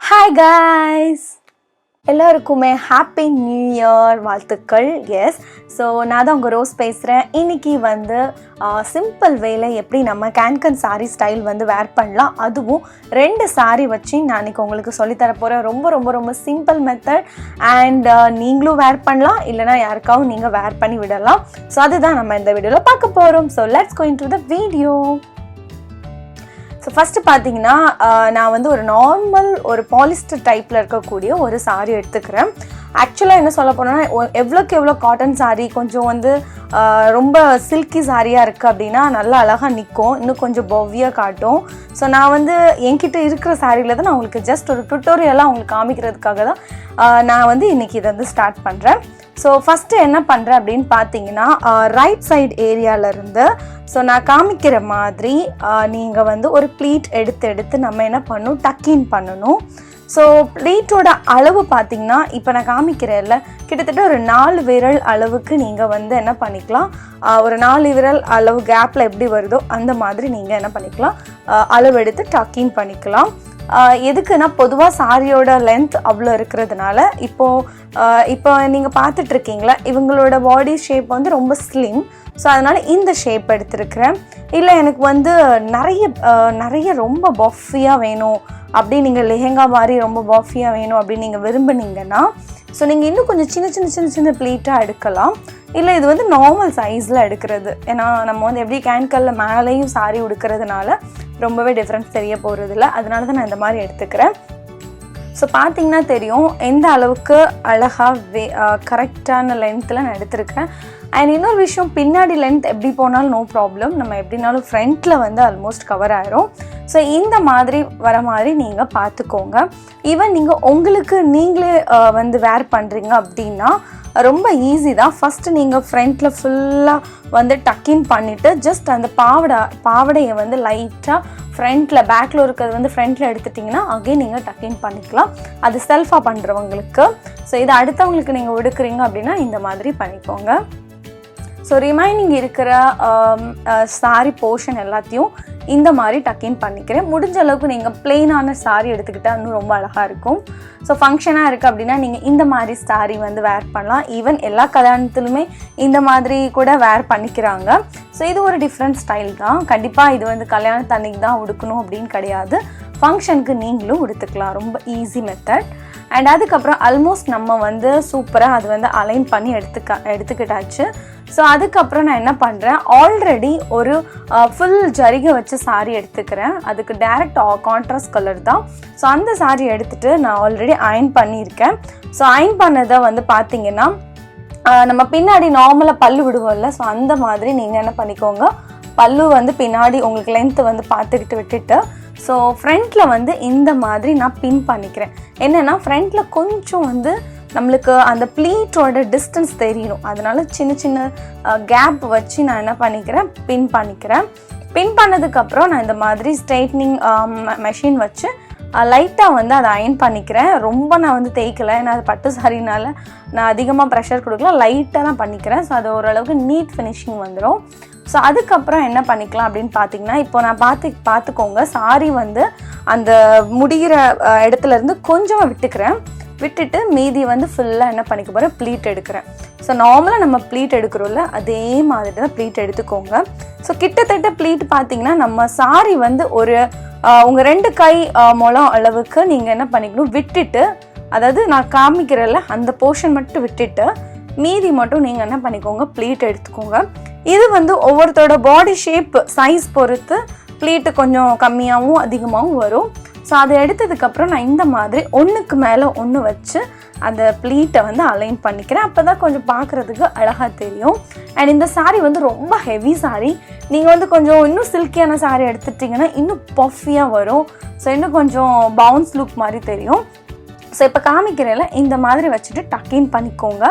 Hi guys! எல்லாருக்குமே happy new year வாழ்த்துக்கள். S, so நான் தான் உங்கள் ரோஸ் பேசுகிறேன். இன்றைக்கி வந்து சிம்பிள் வேலை எப்படி நம்ம கேன்கன் சாரீ ஸ்டைல் வந்து வேர் பண்ணலாம், அதுவும் 2 சாரீ வச்சு நான் இன்றைக்கி உங்களுக்கு சொல்லித்தர போகிறேன். ரொம்ப ரொம்ப ரொம்ப சிம்பிள் மெத்தட் அண்ட் நீங்களும் வேர் பண்ணலாம், இல்லைனா யாருக்காகவும் நீங்கள் வேர் பண்ணி விடலாம். ஸோ அதுதான் நம்ம இந்த வீடியோவில் பார்க்க போகிறோம். So let's go into the video. So first பார்த்தீங்கன்னா நான் வந்து ஒரு நார்மல் ஒரு பாலிஸ்டர் டைப்பில் இருக்கக்கூடிய ஒரு சாரீ எடுத்துக்கிறேன். ஆக்சுவலாக என்ன சொல்ல போனோன்னா, எவ்வளோக்கு எவ்வளோ காட்டன் சாரீ கொஞ்சம் வந்து ரொம்ப சில்கி சாரியாக இருக்குது அப்படின்னா நல்லா அழகாக நிற்கும், இன்னும் கொஞ்சம் பவ்வியாக காட்டும். ஸோ நான் வந்து என்கிட்ட இருக்கிற சாரியில் தான் நான் உங்களுக்கு ஜஸ்ட் ஒரு டுட்டோரியலாக உங்களுக்கு காமிக்கிறதுக்காக தான் நான் வந்து இன்றைக்கி இதை வந்து ஸ்டார்ட் பண்ணுறேன். ஸோ ஃபஸ்ட்டு என்ன பண்ணுறேன் அப்படின்னு பார்த்தீங்கன்னா, ரைட் சைடு ஏரியாவிலேருந்து ஸோ நான் காமிக்கிற மாதிரி நீங்கள் வந்து ஒரு ப்ளீட் எடுத்து நம்ம என்ன பண்ணணும், டக்கின் பண்ணணும். ஸோ ப்ளீட்டோட அளவு பார்த்தீங்கன்னா, இப்போ நான் காமிக்கிறேன்ல, கிட்டத்தட்ட ஒரு 4 விரல் அளவுக்கு நீங்கள் வந்து என்ன பண்ணிக்கலாம், ஒரு 4 விரல் அளவு கேப்பில் எப்படி வருதோ அந்த மாதிரி நீங்கள் என்ன பண்ணிக்கலாம், அளவு எடுத்து டக்கின் பண்ணிக்கலாம். எதுக்குன்னா, பொதுவாக சாரியோட லென்த் அவ்வளோ இருக்கிறதுனால இப்போ நீங்கள் பார்த்துட்ருக்கீங்களா, இவங்களோட பாடி ஷேப் வந்து ரொம்ப ஸ்லிம். ஸோ அதனால் இந்த ஷேப் எடுத்துருக்கிறேன். இல்லை எனக்கு வந்து நிறைய ரொம்ப பஃபியாக வேணும் அப்படி நீங்கள் லெஹெங்கா மாதிரி ரொம்ப பஃபியாக வேணும் அப்படின்னு நீங்கள் விரும்புனீங்கன்னா, ஸோ நீங்கள் இன்னும் கொஞ்சம் சின்ன ப்ளீட்டாக எடுக்கலாம். இல்லை இது வந்து நார்மல் சைஸில் எடுக்கிறது, ஏன்னா நம்ம வந்து எப்படி கேன்கல்ல மேலேயும் சாரி உடுக்கிறதுனால ரொம்பவே டிஃப்ரென்ஸ் தெரிய போகிறதில்ல, அதனால தான் நான் இந்த மாதிரி எடுத்துக்கிறேன். ஸோ பார்த்தீங்கன்னா தெரியும் எந்த அளவுக்கு அழகாக கரெக்டான லென்த்தில் நான் எடுத்துருக்கிறேன். அண்ட் இன்னொரு விஷயம், பின்னாடி லென்த் எப்படி போனாலும் நோ ப்ராப்ளம், நம்ம எப்படினாலும் ஃப்ரண்ட்டில் வந்து ஆல்மோஸ்ட் கவர் ஆயிரும். ஸோ இந்த மாதிரி வர மாதிரி நீங்கள் பார்த்துக்கோங்க. ஈவன் நீங்கள் உங்களுக்கு நீங்களே வந்து வேர் பண்ணுறீங்க அப்படின்னா ரொம்ப ஈஸி தான். ஃபஸ்ட்டு நீங்கள் ஃப்ரண்ட்டில் ஃபுல்லாக வந்து டக்கின் பண்ணிவிட்டு ஜஸ்ட் அந்த பாவடையை வந்து லைட்டாக ஃப்ரண்ட்டில் பேக்கில் இருக்கிறது வந்து ஃப்ரண்ட்டில் எடுத்துட்டிங்கன்னா அகைன் நீங்கள் டக்கின் பண்ணிக்கலாம். அது செல்ஃபாக பண்ணுறவங்களுக்கு. ஸோ இது அடுத்தவங்களுக்கு நீங்கள் உடுக்குறீங்க அப்படின்னா இந்த மாதிரி பண்ணிக்கோங்க. ஸோ ரிமைனிங் இருக்கிற சாரி போர்ஷன் எல்லாத்தையும் இந்த மாதிரி டக்கின் பண்ணிக்கிறேன். முடிஞ்ச அளவுக்கு நீங்கள் பிளெயினான சாரி எடுத்துக்கிட்டால் இன்னும் ரொம்ப அழகாக இருக்கும். ஸோ ஃபங்க்ஷனாக இருக்குது அப்படின்னா நீங்கள் இந்த மாதிரி சாரி வந்து வேர் பண்ணலாம். ஈவன் எல்லா கல்யாணத்துலையுமே இந்த மாதிரி கூட வேர் பண்ணிக்கிறாங்க. ஸோ இது ஒரு டிஃப்ரெண்ட் ஸ்டைல் தான். கண்டிப்பாக இது வந்து கல்யாணத்தன்னைக்கு தான் உடுக்கணும் அப்படின்னு கிடையாது, ஃபங்க்ஷனுக்கு நீங்களும் உடுத்துக்கலாம். ரொம்ப ஈஸி மெத்தட். அண்ட் அதுக்கப்புறம் ஆல்மோஸ்ட் நம்ம வந்து சூப்பராக அது வந்து அலைன் பண்ணி எடுத்துக்கிட்டாச்சு. ஸோ அதுக்கப்புறம் நான் என்ன பண்ணுறேன், ஆல்ரெடி ஒரு ஃபுல் ஜரிகை வச்ச சாரீ எடுத்துக்கிறேன். அதுக்கு டைரக்ட் கான்ட்ராஸ்ட் கலர் தான். ஸோ அந்த சாரீ எடுத்துகிட்டு நான் ஆல்ரெடி அயன் பண்ணியிருக்கேன். ஸோ அயன் பண்ணதை வந்து பார்த்திங்கன்னா, நம்ம பின்னாடி நார்மலாக பல்லு விடுவோம்ல, ஸோ அந்த மாதிரி நீங்கள் என்ன பண்ணிக்கோங்க, பல்லு வந்து பின்னாடி உங்களுக்கு லென்த்து வந்து பார்த்துக்கிட்டு விட்டுட்டு, ஸோ ஃப்ரண்ட்டில் வந்து இந்த மாதிரி நான் பின் பண்ணிக்கிறேன். என்னென்னா ஃப்ரண்ட்டில் கொஞ்சம் வந்து நம்மளுக்கு அந்த ப்ளீட்டோட டிஸ்டன்ஸ் தெரியணும், அதனால சின்ன கேப் வச்சு நான் என்ன பண்ணிக்கிறேன், பின் பண்ணிக்கிறேன். பின் பண்ணதுக்கப்புறம் நான் இந்த மாதிரி ஸ்ட்ரைட்னிங் மெஷின் வச்சு லைட்டாக வந்து அதை அயன் பண்ணிக்கிறேன். ரொம்ப நான் வந்து தேய்க்கலை, ஏன்னா அது பட்டு சாரினால நான் அதிகமாக ப்ரெஷர் கொடுக்கல, லைட்டாக தான் பண்ணிக்கிறேன். ஸோ அது ஓரளவுக்கு நீட் ஃபினிஷிங் வந்துடும். ஸோ அதுக்கப்புறம் என்ன பண்ணிக்கலாம் அப்படின்னு பார்த்தீங்கன்னா, இப்போ நான் பார்த்துக்கோங்க, சாரி வந்து அந்த முடிகிற இடத்துலேருந்து கொஞ்சமாக விட்டுட்டு மீதி வந்து ஃபுல்லாக என்ன பண்ணிக்க போகிறேன், ப்ளீட் எடுக்கிறேன். ஸோ நார்மலாக நம்ம ப்ளீட் எடுக்கிறோம்ல, அதே மாதிரி தான் ப்ளீட் எடுத்துக்கோங்க. ஸோ கிட்டத்தட்ட ப்ளீட் பார்த்தீங்கன்னா நம்ம சாரி வந்து ஒரு உங்கள் 2 கை முழம் அளவுக்கு நீங்கள் என்ன பண்ணிக்கணும், விட்டுட்டு, அதாவது நான் காமிக்கிறேன்ல அந்த போர்ஷன் மட்டும் விட்டுட்டு மீதி மட்டும் நீங்கள் என்ன பண்ணிக்கோங்க, ப்ளீட் எடுத்துக்கோங்க. இது வந்து ஒவ்வொருத்தரோட பாடி ஷேப் சைஸ் பொறுத்து ப்ளீட்டு கொஞ்சம் கம்மியாகவும் அதிகமாகவும் வரும். ஸோ அதை எடுத்ததுக்கப்புறம் நான் இந்த மாதிரி ஒன்றுக்கு மேலே ஒன்று வச்சு அந்த ப்ளீட்டை வந்து அலைன் பண்ணிக்கிறேன். அப்போ தான் கொஞ்சம் பார்க்குறதுக்கு அழகாக தெரியும். அண்ட் இந்த சாரீ வந்து ரொம்ப ஹெவி சாரீ. நீங்கள் வந்து கொஞ்சம் இன்னும் சில்கியான சாரீ எடுத்துட்டிங்கன்னா இன்னும் பஃபியாக வரும். ஸோ இன்னும் கொஞ்சம் பவுன்ஸ் லுக் மாதிரி தெரியும். ஸோ இப்போ காமிக்கிறேன்ல, இந்த மாதிரி வச்சுட்டு டக்கின் பண்ணிக்கோங்க.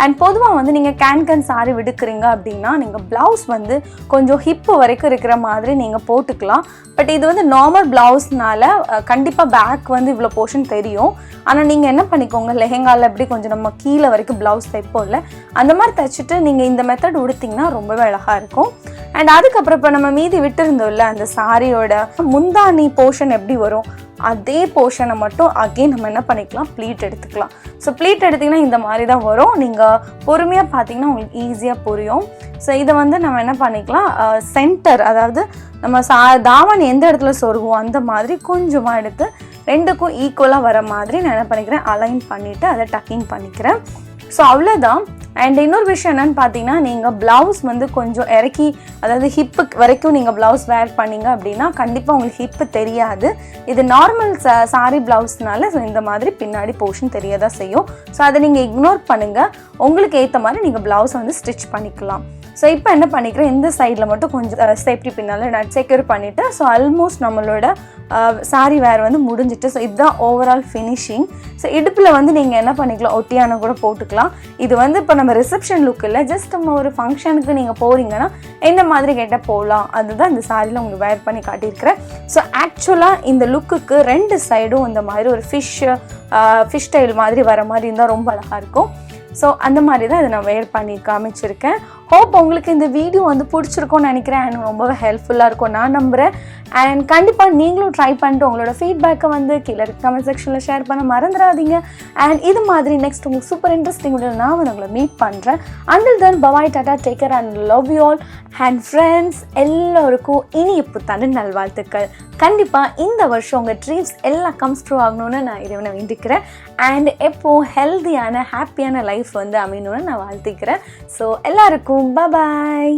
அண்ட் பொதுவாக வந்து நீங்கள் கேன்கன் சாரி விடுக்கிறீங்க அப்படின்னா நீங்கள் ப்ளவுஸ் வந்து கொஞ்சம் ஹிப்பு வரைக்கும் இருக்கிற மாதிரி நீங்கள் போட்டுக்கலாம். பட் இது வந்து நார்மல் ப்ளவுஸ்னால கண்டிப்பாக பேக் வந்து இவ்வளோ போர்ஷன் தெரியும். ஆனால் நீங்கள் என்ன பண்ணிக்கோங்க, லெஹெங்காவில் எப்படி கொஞ்சம் நம்ம கீழே வரைக்கும் ப்ளவுஸ் தைப்போம்ல, அந்த மாதிரி தைச்சிட்டு நீங்கள் இந்த மெத்தட் உடுத்திங்கன்னா ரொம்பவே அழகாக இருக்கும். அண்ட் அதுக்கப்புறம் இப்போ நம்ம மீதி விட்டுருந்தோம்ல அந்த சாரியோட முந்தானி போர்ஷன் எப்படி வரும் அதே போர்ஷனை மட்டும் அகெயின் நம்ம என்ன பண்ணிக்கலாம், ப்ளீட் எடுத்துக்கலாம். ஸோ ப்ளீட் எடுத்திங்கன்னா இந்த மாதிரி தான் வரும். நீங்கள் பொறுமையாக பார்த்தீங்கன்னா உங்களுக்கு ஈஸியாக புரியும். ஸோ இதை வந்து நம்ம என்ன பண்ணிக்கலாம், சென்டர் அதாவது நம்ம தாவணி எந்த இடத்துல சொருவோம் அந்த மாதிரி கொஞ்சமாக எடுத்து ரெண்டுக்கும் ஈக்குவலாக வர மாதிரி நான் என்ன பண்ணிக்கிறேன், அலைன் பண்ணிவிட்டு அதை டக்கிங் பண்ணிக்கிறேன். ஸோ அவ்வளோதான். அண்ட் இன்னொரு விஷயம் என்னென்னு பார்த்தீங்கன்னா, நீங்கள் ப்ளவுஸ் வந்து கொஞ்சம் இறக்கி அதாவது ஹிப்பு வரைக்கும் நீங்கள் ப்ளவுஸ் வேர் பண்ணிங்க அப்படின்னா கண்டிப்பாக உங்களுக்கு ஹிப்பு தெரியாது. இது நார்மல் சாரி ப்ளவுஸ்னால ஸோ இந்த மாதிரி பின்னாடி போர்ஷன் தெரிய தான் செய்யும். ஸோ அதை நீங்கள் இக்னோர் பண்ணுங்கள். உங்களுக்கு ஏற்ற மாதிரி நீங்கள் ப்ளவுஸை வந்து ஸ்டிச் பண்ணிக்கலாம். ஸோ இப்போ என்ன பண்ணிக்கிறேன், இந்த சைடில் மட்டும் கொஞ்சம் சேஃப்டி பின்னால் நான் செக்யூர் பண்ணிவிட்டு ஸோ ஆல்மோஸ்ட் நம்மளோட சாரி வேர் வந்து முடிஞ்சிட்டு. ஸோ இதுதான் ஓவரால் ஃபினிஷிங். ஸோ இடுப்பில் வந்து நீங்கள் என்ன பண்ணிக்கலாம், ஒட்டியான கூட போட்டுக்கலாம். இது வந்து இப்போ நம்ம ரிசப்ஷன் லுக் இல்லை, ஜஸ்ட் நம்ம ஒரு ஃபங்க்ஷனுக்கு நீங்கள் போகிறீங்கன்னா எந்த மாதிரி கேட்டால் போகலாம் அதுதான் இந்த சாரியில் உங்களுக்கு வேர் பண்ணி காட்டியிருக்கிறேன். ஸோ ஆக்சுவலாக இந்த லுக்குக்கு ரெண்டு சைடும் இந்த மாதிரி ஒரு ஃபிஷ் ஸ்டைல் மாதிரி வர மாதிரி இருந்தால் ரொம்ப அழகாக இருக்கும். ஸோ அந்த மாதிரி தான் இதை நான் வேர் பண்ணி காமிச்சிருக்கேன். ஹோப் உங்களுக்கு இந்த வீடியோ வந்து பிடிச்சிருக்கும்னு நினைக்கிறேன். அண்ட் ரொம்பவே ஹெல்ப்ஃபுல்லாக இருக்கும் நான் நம்புகிறேன். அண்ட் கண்டிப்பாக நீங்களும் ட்ரை பண்ணிட்டு உங்களோட ஃபீட்பேக்கை வந்து கீழே கமெண்ட் செக்ஷனில் ஷேர் பண்ண மறந்துடாதீங்க. அண்ட் இது மாதிரி நெக்ஸ்ட் உங்களுக்கு சூப்பர் இன்ட்ரெஸ்டிங் வீடியோ நான் வந்து உங்களை மீட் பண்ணுறேன். Until then bye bye, Tata, take care and love you all. And friends எல்லோருக்கும் இனிய புத்தாண்டு நல்வாழ்த்துக்கள். கண்டிப்பாக இந்த வருஷம் உங்கள் ட்ரீம்ஸ் எல்லாம் கம்ஸ் ட்ரூ ஆகணும்னு நான் இறைவனை வேண்டிக்கிறேன். அண்ட் எப்போது ஹெல்த்தியான ஹாப்பியான லைஃப் வந்து அமையணும்னு நான் வாழ்த்திக்கிறேன். ஸோ எல்லாருக்கும் பாய்.